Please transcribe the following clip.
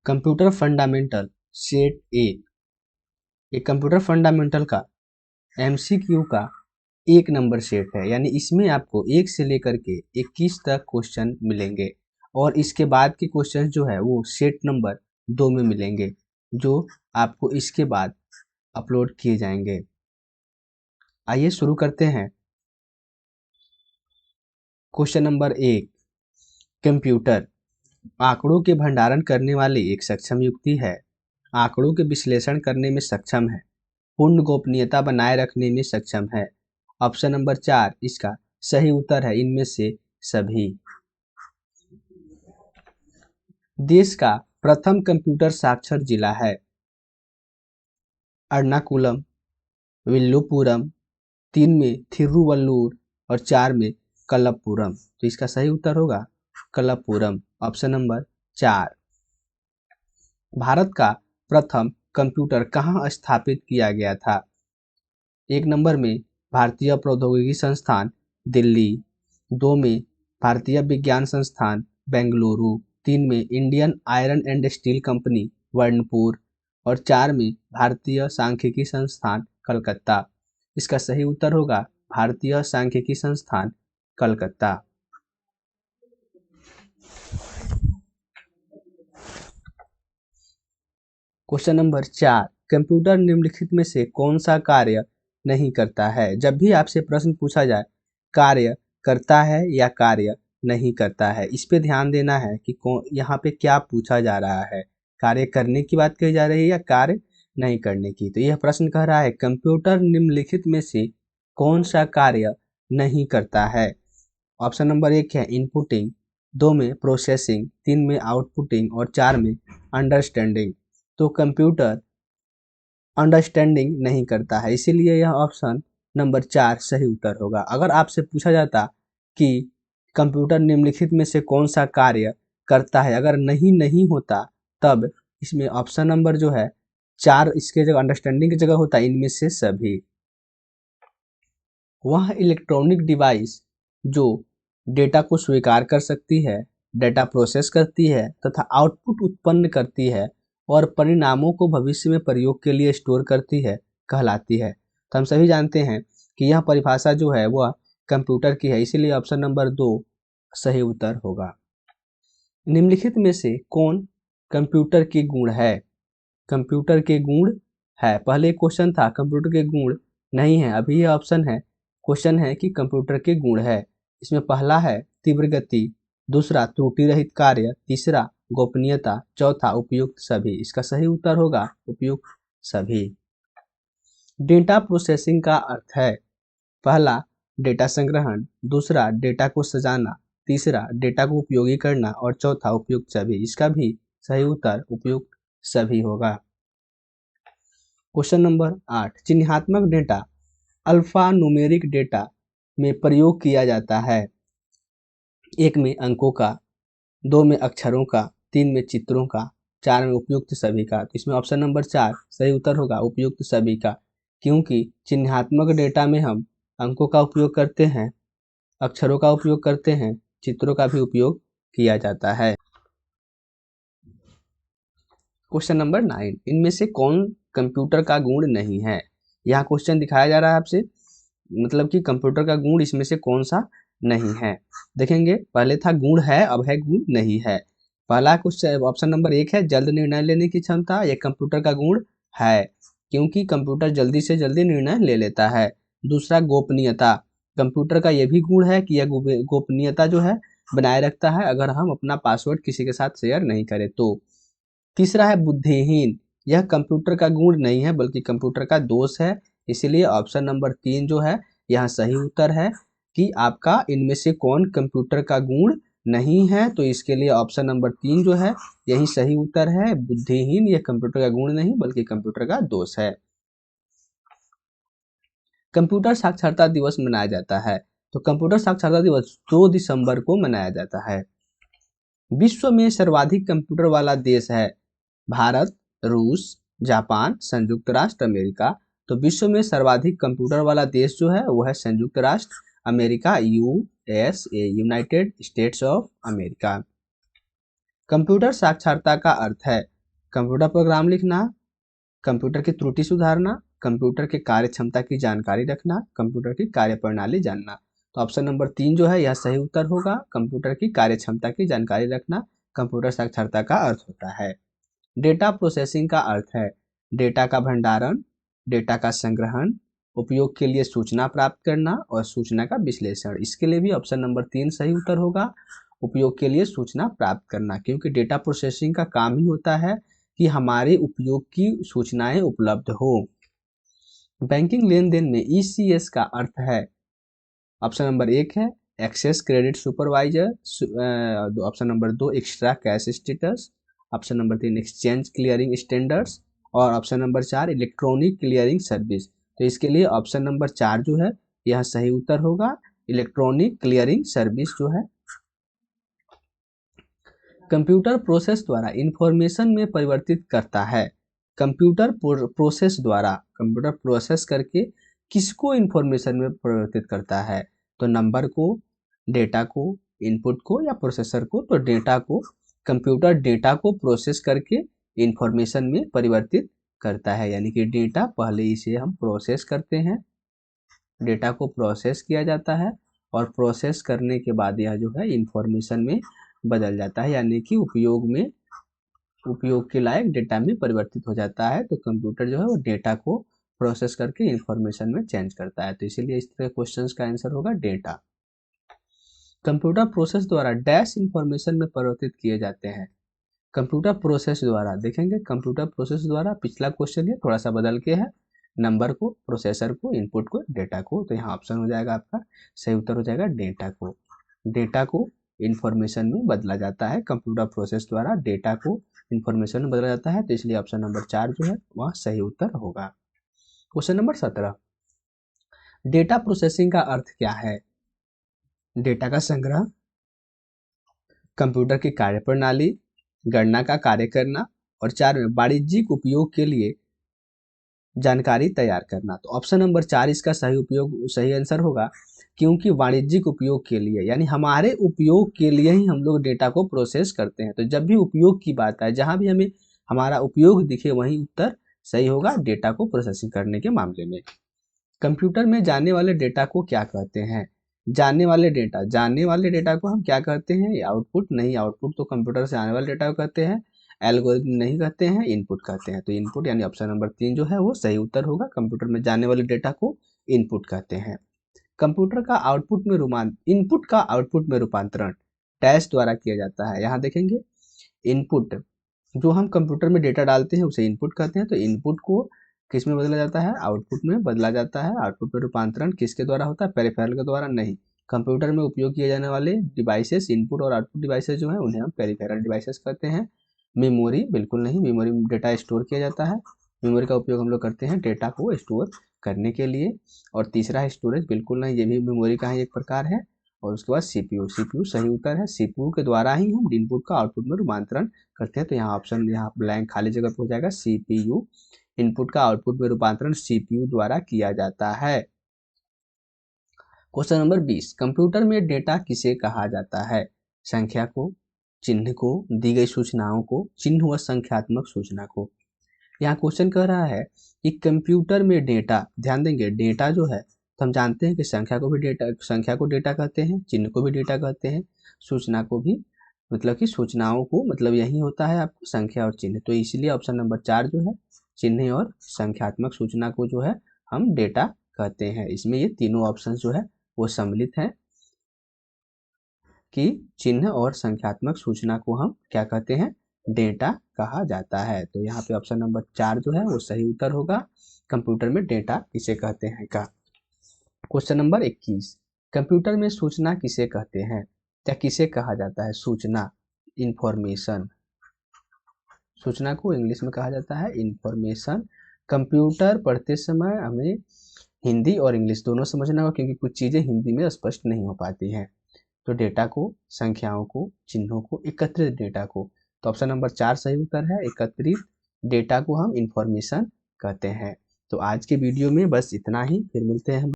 Computer fundamental set ए, ये computer fundamental का MCQ का 1 नंबर सेट है, यानी इसमें आपको 1 से लेकर के 21 तक क्वेश्चन मिलेंगे और इसके बाद के क्वेश्चन जो है वो सेट नंबर 2 में मिलेंगे, जो आपको इसके बाद अपलोड किए जाएंगे। आइए शुरू करते हैं। क्वेश्चन नंबर 1, कंप्यूटर आंकड़ों के भंडारण करने वाली एक सक्षम युक्ति है। आंकड़ों के विश्लेषण करने में सक्षम है, पूर्ण गोपनीयता बनाए रखने में सक्षम है। ऑप्शन नंबर 4 इसका सही उत्तर है इनमें से सभी। देश का प्रथम कंप्यूटर साक्षर जिला है। एर्नाकुलम, विल्लुपुरम, 3 में थिरुवल्लुर और 4 में कलप्पुरम। तो इसका सही उत्तर होगा कलप्पुरम, ऑप्शन नंबर 4। भारत का प्रथम कंप्यूटर कहाँ स्थापित किया गया था? 1 नंबर में भारतीय प्रौद्योगिकी संस्थान दिल्ली, 2 में भारतीय विज्ञान संस्थान बेंगलुरु, 3 में Indian iron and steel company Burnpur और 4 में भारतीय सांख्यिकी संस्थान कलकत्ता। इसका सही उत्तर होगा भारतीय सांख्यिकी संस्थान कलकत्ता। क्वेश्चन नंबर 4, कंप्यूटर निम्नलिखित में से कौन सा कार्य नहीं करता है? जब भी आपसे प्रश्न पूछा जाए कार्य करता है या कार्य नहीं करता है, इस पे ध्यान देना है कि यहाँ पे क्या पूछा जा रहा है, कार्य करने की बात कही जा रही है या कार्य नहीं करने की। तो यह प्रश्न कह रहा है कंप्यूटर निम्नलिखित में से कौन सा कार्य नहीं करता है? ऑप्शन नंबर 1 है इनपुटिंग, 2 में प्रोसेसिंग, 3 में आउटपुटिंग और 4 में अंडरस्टैंडिंग। तो कंप्यूटर अंडरस्टैंडिंग नहीं करता है, इसीलिए यह ऑप्शन नंबर 4 सही उत्तर होगा। अगर आपसे पूछा जाता कि कंप्यूटर निम्नलिखित में से कौन सा कार्य करता है, अगर नहीं होता तब इसमें ऑप्शन नंबर जो है 4 इसके जगह अंडरस्टैंडिंग की जगह होता है इनमें से सभी। वह इलेक्ट्रॉनिक डिवाइस जो डेटा को स्वीकार कर सकती है, डेटा प्रोसेस करती है तथा आउटपुट उत्पन्न करती है और परिणामों को भविष्य में प्रयोग के लिए स्टोर करती है कहलाती है। तो हम सभी जानते हैं कि यह परिभाषा जो है वह कंप्यूटर की है, इसीलिए ऑप्शन नंबर 2 सही उत्तर होगा। निम्नलिखित में से कौन कंप्यूटर के गुण है? कंप्यूटर के गुण है, पहले क्वेश्चन था कंप्यूटर के गुण नहीं है, अभी यह ऑप्शन है क्वेश्चन है कि कंप्यूटर के गुण है। इसमें पहला है तीव्र गति, दूसरा त्रुटि रहित कार्य, तीसरा गोपनीयता, चौथा उपयुक्त सभी। इसका सही उत्तर होगा उपयुक्त सभी। डेटा प्रोसेसिंग का अर्थ है पहला डेटा संग्रहण, दूसरा डेटा को सजाना, तीसरा डेटा को उपयोगी करना और चौथा उपयुक्त सभी। इसका भी सही उत्तर उपयुक्त सभी होगा। क्वेश्चन नंबर 8, चिन्हात्मक डेटा अल्फा न्यूमेरिक डेटा में प्रयोग किया जाता है। 1 में अंकों का, 2 में अक्षरों का, 3 में चित्रों का, 4 में उपयुक्त सभी का। तो इसमें ऑप्शन नंबर 4 सही उत्तर होगा उपयुक्त सभी का, क्योंकि चिन्हात्मक डेटा में हम अंकों का उपयोग करते हैं, अक्षरों का उपयोग करते हैं, चित्रों का भी उपयोग किया जाता है। क्वेश्चन नंबर 9, इनमें से कौन कंप्यूटर का गुण नहीं है? यहाँ क्वेश्चन दिखाया जा रहा है आपसे, मतलब कि कंप्यूटर का गुण इसमें से कौन सा नहीं है। देखेंगे पहले था गुण है, अब है गुण नहीं है। पहला क्वेश्चन ऑप्शन नंबर 1 है जल्द निर्णय लेने की क्षमता, यह कंप्यूटर का गुण है क्योंकि कंप्यूटर जल्दी से जल्दी निर्णय ले लेता है। दूसरा गोपनीयता, कंप्यूटर का यह भी गुण है कि यह गोपनीयता जो है बनाए रखता है अगर हम अपना पासवर्ड किसी के साथ शेयर नहीं करें तो। तीसरा है बुद्धिहीन, यह कंप्यूटर का गुण नहीं है बल्कि कंप्यूटर का दोष है, इसीलिए ऑप्शन नंबर 3 जो है यहाँ सही उत्तर है कि आपका इनमें से कौन कंप्यूटर का गुण नहीं है। तो इसके लिए ऑप्शन नंबर 3 जो है यही सही उत्तर है, बुद्धिहीन यह कंप्यूटर का गुण नहीं बल्कि कंप्यूटर का दोष है। कंप्यूटर साक्षरता दिवस मनाया जाता है, तो कंप्यूटर साक्षरता दिवस 2 दिसंबर को मनाया जाता है। विश्व में सर्वाधिक कंप्यूटर वाला देश है भारत, रूस, जापान, संयुक्त राष्ट्र अमेरिका। तो विश्व में सर्वाधिक कंप्यूटर वाला देश जो है वो है संयुक्त राष्ट्र America, USA, United states of America. Computer साक्षरता का अर्थ है कंप्यूटर प्रोग्राम लिखना, कंप्यूटर की त्रुटि सुधारना, कंप्यूटर के कार्य क्षमता की जानकारी रखना, कंप्यूटर की कार्यप्रणाली जानना। तो ऑप्शन नंबर 3 जो है यह सही उत्तर होगा। कंप्यूटर की कार्य क्षमता की जानकारी रखना कंप्यूटर साक्षरता का अर्थ होता है। डेटा प्रोसेसिंग का अर्थ है डेटा का भंडारण, डेटा का संग्रहण, उपयोग के लिए सूचना प्राप्त करना और सूचना का विश्लेषण। इसके लिए भी ऑप्शन नंबर 3 सही उत्तर होगा, उपयोग के लिए सूचना प्राप्त करना, क्योंकि डेटा प्रोसेसिंग का काम ही होता है कि हमारे उपयोग की सूचनाएं उपलब्ध हो। बैंकिंग लेन देन में ECS का अर्थ है, ऑप्शन नंबर 1 है access credit supervisor, option number 2 extra cash status, option number 3 exchange clearing standards और option number 4 electronic clearing service. तो इसके लिए ऑप्शन नंबर 4 जो है यह सही उत्तर होगा, इलेक्ट्रॉनिक क्लियरिंग सर्विस जो है। कंप्यूटर प्रोसेस द्वारा इंफॉर्मेशन में परिवर्तित करता है। कंप्यूटर प्रोसेस द्वारा, कंप्यूटर प्रोसेस करके किसको इंफॉर्मेशन में परिवर्तित करता है? तो नंबर को, डेटा को, इनपुट को या प्रोसेसर को? तो डेटा को। कंप्यूटर डेटा को प्रोसेस करके इंफॉर्मेशन में परिवर्तित करता है, यानी कि डेटा पहले इसे हम प्रोसेस करते हैं, डेटा को प्रोसेस किया जाता है और प्रोसेस करने के बाद यह जो है इंफॉर्मेशन में बदल जाता है, यानी कि उपयोग के लायक डेटा में परिवर्तित हो जाता है। तो कंप्यूटर जो है वो डेटा को प्रोसेस करके इंफॉर्मेशन में चेंज करता है। तो इसीलिए इस तरह क्वेश्चंस का आंसर होगा डेटा। कंप्यूटर प्रोसेस द्वारा डैश इंफॉर्मेशन में परिवर्तित किए जाते हैं। कंप्यूटर प्रोसेस द्वारा देखेंगे, कंप्यूटर प्रोसेस द्वारा पिछला क्वेश्चन ये थोड़ा सा बदल के है, नंबर को, प्रोसेसर को, इनपुट को, डेटा को। तो यहाँ ऑप्शन हो जाएगा आपका सही उत्तर हो जाएगा डेटा को। डेटा को इंफॉर्मेशन में बदला जाता है, कंप्यूटर प्रोसेस द्वारा डेटा को इंफॉर्मेशन में बदला जाता है। तो इसलिए ऑप्शन नंबर 4 जो है वह सही उत्तर होगा। क्वेश्चन नंबर 17, डेटा प्रोसेसिंग का अर्थ क्या है? डेटा का संग्रह, कंप्यूटर की कार्यप्रणाली, गणना का कार्य करना और 4 में वाणिज्यिक उपयोग के लिए जानकारी तैयार करना। तो ऑप्शन नंबर 4 इसका सही आंसर होगा, क्योंकि वाणिज्यिक उपयोग के लिए यानी हमारे उपयोग के लिए ही हम लोग डेटा को प्रोसेस करते हैं। तो जब भी उपयोग की बात आए, जहां भी हमें हमारा उपयोग दिखे वहीं उत्तर सही होगा डेटा को प्रोसेसिंग करने के मामले में। कंप्यूटर में जाने वाले डेटा को क्या कहते हैं? जाने वाले डेटा को हम क्या कहते हैं? आउटपुट नहीं, आउटपुट तो कंप्यूटर से आने वाले डेटा को कहते हैं, एल्गोरिथम नहीं कहते हैं, इनपुट कहते हैं। तो इनपुट यानी ऑप्शन नंबर 3 जो है वो सही उत्तर होगा, कंप्यूटर में जाने वाले डेटा को इनपुट कहते हैं। कंप्यूटर का इनपुट का आउटपुट में रूपांतरण डैश द्वारा किया जाता है। यहाँ देखेंगे, इनपुट जो हम कंप्यूटर में डेटा डालते हैं उसे इनपुट कहते हैं। तो इनपुट को किस में बदला जाता है? आउटपुट में बदला जाता है। आउटपुट में रूपांतरण किसके द्वारा होता है? पेरिफेरल के द्वारा नहीं। कंप्यूटर में उपयोग किए जाने वाले डिवाइसेस, इनपुट और आउटपुट डिवाइसेस जो है उन्हें हम पेरिफेरल डिवाइसेस कहते हैं। मेमोरी बिल्कुल नहीं, मेमोरी में डेटा स्टोर किया जाता है, मेमोरी का उपयोग हम लोग करते हैं डेटा को स्टोर करने के लिए। और तीसरा है स्टोरेज, बिल्कुल नहीं, ये भी मेमोरी का ही एक प्रकार है। और उसके बाद सीपीयू सही उत्तर है, सीपीयू के द्वारा ही हम इनपुट का आउटपुट में रूपांतरण करते हैं। तो यहाँ ऑप्शन, यहाँ ब्लैंक खाली जगह पर हो जाएगा सीपीयू, इनपुट का आउटपुट में रूपांतरण सीपीयू द्वारा किया जाता है। क्वेश्चन नंबर 20, कंप्यूटर में डेटा किसे कहा जाता है? संख्या को, चिन्ह को, दी गई सूचनाओं को, चिन्ह व संख्यात्मक सूचना को। यहाँ क्वेश्चन कह रहा है कि कंप्यूटर में डेटा, ध्यान देंगे डेटा जो है तो हम जानते हैं कि संख्या को डेटा कहते हैं, चिन्ह को भी डेटा कहते हैं, सूचना को भी, मतलब कि सूचनाओं को मतलब यही होता है आपको संख्या और चिन्ह। तो इसलिए ऑप्शन नंबर 4 जो है चिन्ह और संख्यात्मक सूचना को जो है हम डेटा कहते हैं। इसमें ये तीनों ऑप्शन जो है वो सम्मिलित हैं कि चिन्ह और संख्यात्मक सूचना को हम क्या कहते हैं? डेटा कहा जाता है। तो यहाँ पे ऑप्शन नंबर 4 जो है वो सही उत्तर होगा, कंप्यूटर में डेटा किसे कहते हैं का। क्वेश्चन नंबर 21, कंप्यूटर में सूचना किसे कहते हैं या किसे कहा जाता है? सूचना, इंफॉर्मेशन, सूचना को इंग्लिश में कहा जाता है इंफॉर्मेशन। कंप्यूटर पढ़ते समय हमें हिंदी और इंग्लिश दोनों समझना होगा, क्योंकि कुछ चीज़ें हिंदी में स्पष्ट नहीं हो पाती हैं। तो डेटा को, संख्याओं को, चिन्हों को, एकत्रित डेटा को। तो ऑप्शन नंबर 4 सही उत्तर है, एकत्रित डेटा को हम इंफॉर्मेशन कहते हैं। तो आज के वीडियो में बस इतना ही, फिर मिलते हैं हम